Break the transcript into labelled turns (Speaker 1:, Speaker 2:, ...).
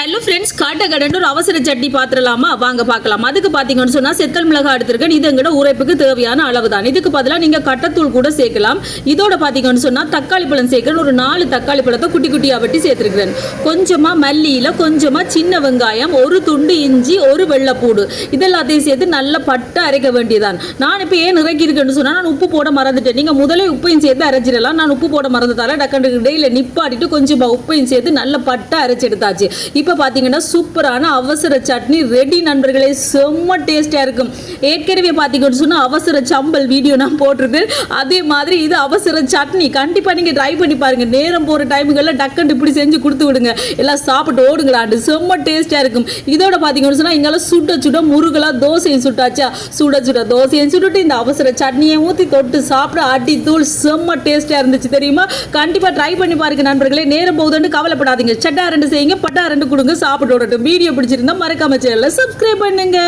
Speaker 1: Hello friends, காட்டக்கடன்னு ஒரு அவசர சட்னி பாத்திரலாமா? வாங்க பார்க்கலாம். அதுக்கு பார்த்தீங்கன்னு சொன்னால் செத்தல் மிளகாய் எடுத்திருக்கேன். இது எங்கட உரைப்புக்கு தேவையான அளவு தான். இதுக்கு பதிலாக நீங்கள் கட்டத்தூள் கூட சேர்க்கலாம். இதோட பார்த்தீங்கன்னு சொன்னால் தக்காளி பழம் சேர்க்கிறேன். ஒரு 4 தக்காளி பழத்தை குட்டி குட்டியாக வெட்டி சேர்த்துருக்கிறேன். கொஞ்சமாக மல்லியில், கொஞ்சமாக சின்ன வெங்காயம், ஒரு துண்டு இஞ்சி, ஒரு வெள்ளைப்பூடு, இதெல்லாத்தையும் சேர்த்து நல்லா பட்டு அரைக்க வேண்டியதான். நான் இப்போ ஏன் இறக்கி இருக்குன்னு சொன்னால் நான் உப்பு போட மறந்துட்டேன். நீங்கள் முதலே உப்பையும் சேர்த்து அரைச்சிடலாம். நான் உப்பு போட மறந்துட்டால டக்கண்டு இடையில நிப்பாட்டிட்டு கொஞ்சமாக உப்பையும் சேர்த்து நல்லா பட்டு அரைச்சி எடுத்தாச்சு. இப்போ பார்த்தீங்கன்னா சூப்பரான அவசர சட்னி ரெடி நண்பர்களே. செம்ம டேஸ்டாக இருக்கும். ஏற்கனவே பார்த்தீங்கன்னு சொன்னால் அவசர சம்பல் வீடியோ நான் போட்டிருக்கேன். அதே மாதிரி இது அவசர சட்னி. கண்டிப்பாக நீங்கள் ட்ரை பண்ணி பாருங்கள். நேரம் போகிற டைமுகளில் டக்குன்னு இப்படி செஞ்சு கொடுத்து விடுங்க. எல்லாம் சாப்பிட்டு ஓடுங்களாண்டு. செம்ம டேஸ்டாக இருக்கும். இதோட பார்த்தீங்கன்னு சொன்னால் இங்கெல்லாம் சுட சுட முருகலாக தோசையும் சுட்டாச்சா. சுட சுட தோசையும் சுட்டுட்டு இந்த அவசர சட்னியை ஊற்றி தொட்டு சாப்பிட அடி தூள் செம்ம டேஸ்டாக இருந்துச்சு தெரியுமா. கண்டிப்பாக ட்ரை பண்ணி பாருங்க நண்பர்களே. நேரம் போகுதுன்னு கவலைப்படாதீங்க. சட்டா ரெண்டு செய்யுங்க, பட்டா ரெண்டு கொடுங்க, சாப்பிட்டு விடட்டும். வீடியோ பிடிச்சிருந்தா மறக்காம சேனலை சப்ஸ்கிரைப் பண்ணுங்க.